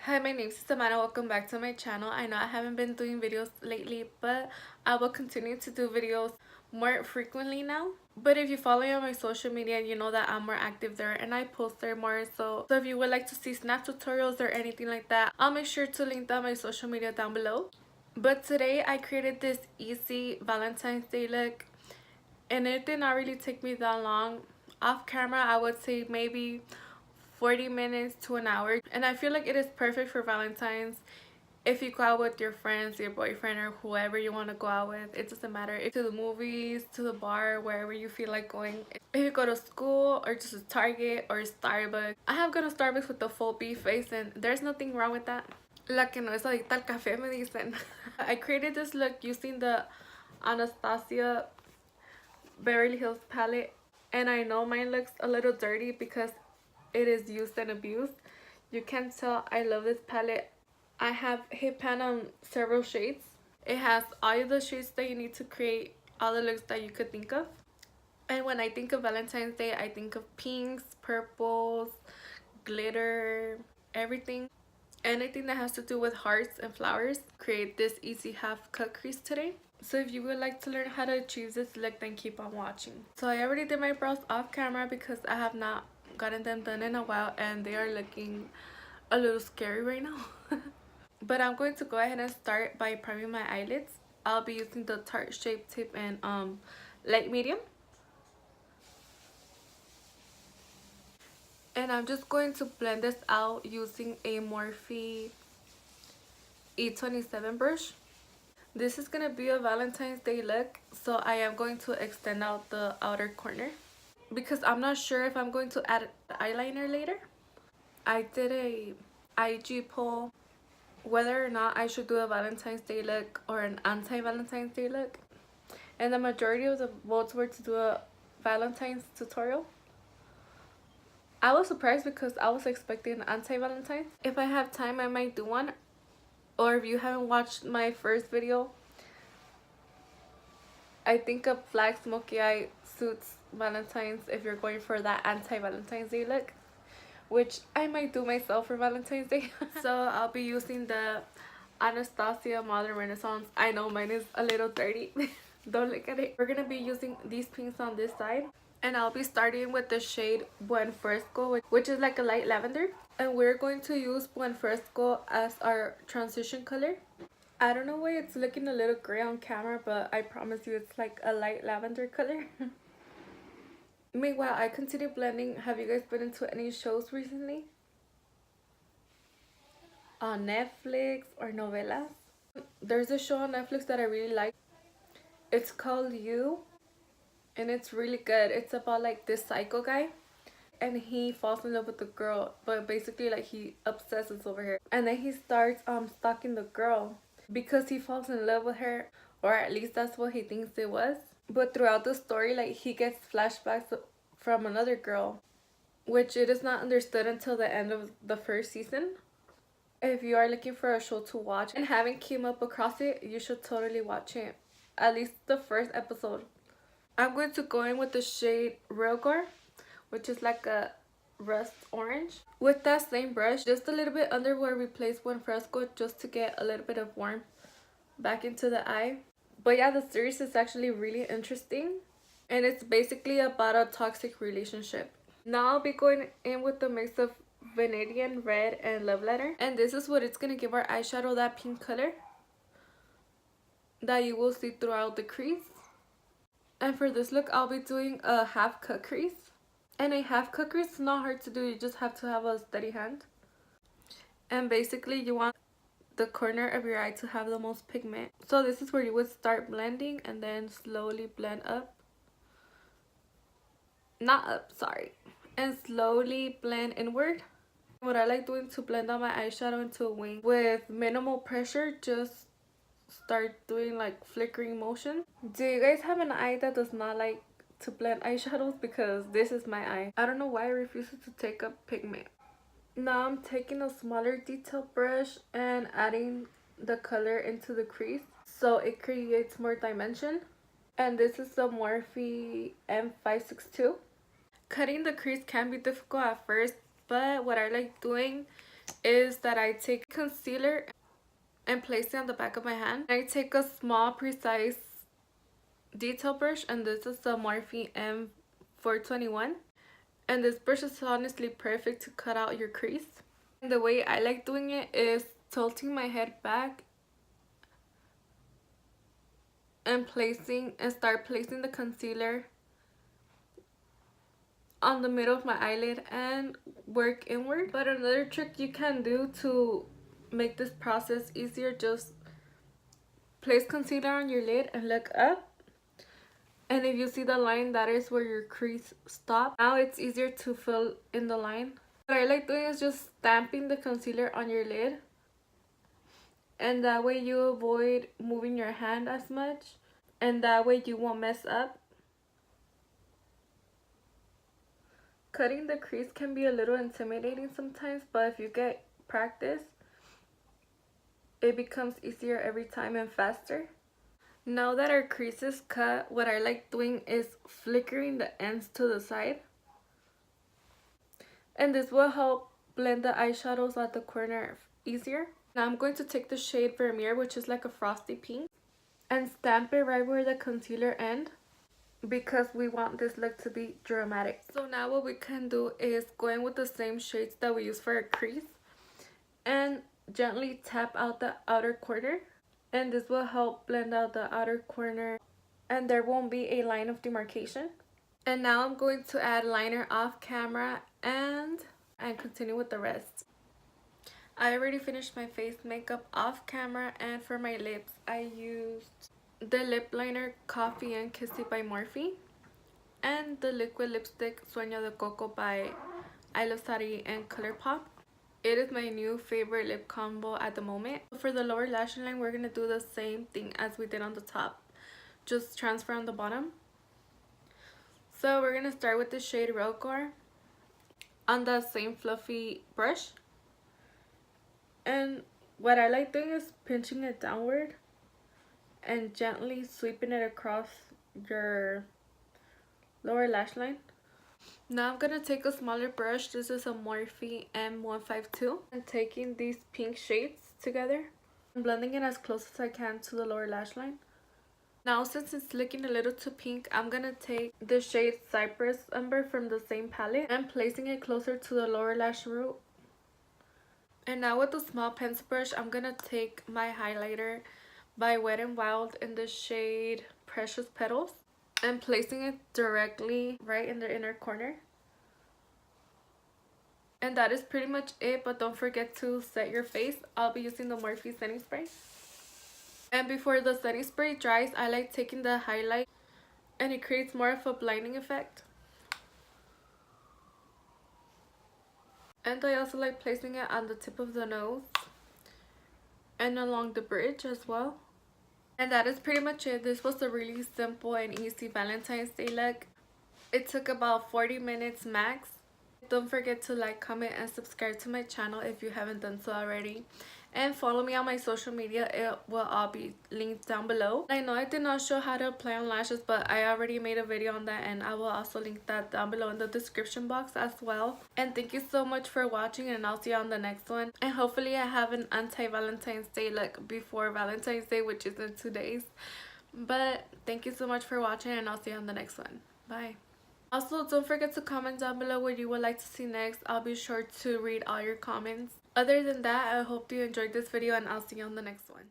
Hi, my name is Samana. Welcome back to my channel. I know I haven't been doing videos lately, but I will continue to do videos more frequently now. But if you follow me on my social media, you know that I'm more active there and I post there more. So if you would like to see snap tutorials or anything like that, I'll make sure to link down my social media down below. But today I created this easy Valentine's Day look, and it did not really take me that long. Off camera, I would say maybe 40 minutes to an hour, and I feel like it is perfect for Valentine's. If you go out with your friends, your boyfriend, or whoever you want to go out with, it doesn't matter. If to the movies, to the bar, wherever you feel like going. If you go to school or just a Target or Starbucks. I have gone to Starbucks with the full beef face, and there's nothing wrong with that. La que no es adicta al café, me dicen. I created this look using the Anastasia Beverly Hills palette, and I know mine looks a little dirty because it is used and abused. You can tell I love this palette. I have hit pan on several shades. It has all of the shades that you need to create all the looks that you could think of. And when I think of Valentine's Day, I think of pinks, purples, glitter, everything. Anything that has to do with hearts and flowers. Create this easy half cut crease today. So if you would like to learn how to achieve this look, then keep on watching. So I already did my brows off camera because I have not gotten them done in a while and they are looking a little scary right now. But I'm going to go ahead and start by priming my eyelids. I'll be using the Tarte Shape Tape and light medium. And I'm just going to blend this out using a Morphe E27 brush. This is going to be a Valentine's Day look, so I am going to extend out the outer corner because I'm not sure if I'm going to add eyeliner later. I did a IG poll whether or not I should do a Valentine's Day look or an anti-Valentine's Day look, and the majority of the votes were to do a Valentine's tutorial. I was surprised because I was expecting an anti-Valentine's. If I have time, I might do one. Or if you haven't watched my first video, I think a black smoky eye suits Valentine's if you're going for that anti-Valentine's Day look, which I might do myself for Valentine's Day. So I'll be using the Anastasia Modern Renaissance. I know mine is a little dirty. Don't look at it. We're going to be using these pinks on this side. And I'll be starting with the shade Buen Fresco, which is like a light lavender. And we're going to use Buen Fresco as our transition color. I don't know why it's looking a little gray on camera, but I promise you it's like a light lavender color. Meanwhile, I continue blending. Have you guys been into any shows recently? On Netflix or novelas? There's a show on Netflix that I really like. It's called You, and it's really good. It's about like this psycho guy, and he falls in love with the girl, but basically like he obsesses over her, and then he starts stalking the girl because he falls in love with her, or at least that's what he thinks it was. But throughout the story, like, he gets flashbacks from another girl, which it is not understood until the end of the first season. If you are looking for a show to watch and haven't came up across it, you should totally watch it, at least the first episode. I'm going to go in with the shade Real Gore, which is like a rust orange. With that same brush, just a little bit under where we placed Buen Fresco, just to get a little bit of warmth back into the eye. But yeah, the series is actually really interesting, and it's basically about a toxic relationship. Now I'll be going in with the mix of Vanadian Red and Love Letter, and this is what it's gonna give our eyeshadow, that pink color that you will see throughout the crease. And for this look, I'll be doing a half cut crease. And a half cut crease is not hard to do, you just have to have a steady hand. And basically you want the corner of your eye to have the most pigment. So this is where you would start blending and then slowly blend up. Not up, sorry. And slowly blend inward. What I like doing to blend out my eyeshadow into a wing with minimal pressure, just start doing like flickering motion. Do you guys have an eye that does not like to blend eyeshadows? Because this is my eye. I don't know why it refuses to take up pigment. Now I'm taking a smaller detail brush and adding the color into the crease so it creates more dimension. And this is the Morphe M562. Cutting the crease can be difficult at first, but what I like doing is that I take concealer and place it on the back of my hand. I take a small precise detail brush, and this is the Morphe M421, and this brush is honestly perfect to cut out your crease. And the way I like doing it is tilting my head back and start placing the concealer on the middle of my eyelid and work inward. But another trick you can do to make this process easier, just place concealer on your lid and look up, and if you see the line, that is where your crease stops. Now it's easier to fill in the line. What I like doing is just stamping the concealer on your lid, and that way you avoid moving your hand as much, and that way you won't mess up. Cutting the crease can be a little intimidating sometimes, but if you get practice, it becomes easier every time and faster. Now that our crease is cut, what I like doing is flickering the ends to the side, and this will help blend the eyeshadows at the corner easier. Now I'm going to take the shade Vermeer, which is like a frosty pink, and stamp it right where the concealer ends, because we want this look to be dramatic. So now what we can do is go in with the same shades that we use for our crease and gently tap out the outer corner, and this will help blend out the outer corner and there won't be a line of demarcation. And now I'm going to add liner off camera and continue with the rest. I already finished my face makeup off camera, and for my lips I used the lip liner Coffee and Kissy by Morphe and the liquid lipstick Sueño de Coco by I Love Sari and ColourPop. It is my new favorite lip combo at the moment. For the lower lash line, we're going to do the same thing as we did on the top, just transfer on the bottom. So we're going to start with the shade Real Gore on the same fluffy brush, and what I like doing is pinching it downward and gently sweeping it across your lower lash line. Now I'm going to take a smaller brush. This is a Morphe M152. And taking these pink shades together and blending it as close as I can to the lower lash line. Now since it's looking a little too pink, I'm going to take the shade Cypress Umber from the same palette and placing it closer to the lower lash root. And now with the small pencil brush, I'm going to take my highlighter by Wet n Wild in the shade Precious Petals and placing it directly right in the inner corner. And that is pretty much it, but don't forget to set your face. I'll be using the Morphe setting spray. And before the setting spray dries, I like taking the highlight, and it creates more of a blinding effect. And I also like placing it on the tip of the nose and along the bridge as well. And that is pretty much it. This was a really simple and easy Valentine's Day look. It took about 40 minutes max. Don't forget to like, comment, and subscribe to my channel if you haven't done so already. And follow me on my social media. It will all be linked down below. I know I did not show how to apply on lashes, but I already made a video on that, and I will also link that down below in the description box as well. And thank you so much for watching, and I'll see you on the next one. And hopefully I have an anti-Valentine's Day look before Valentine's Day, which is in 2 days. But thank you so much for watching, and I'll see you on the next one. Bye. Also, don't forget to comment down below what you would like to see next. I'll be sure to read all your comments. Other than that, I hope you enjoyed this video, and I'll see you on the next one.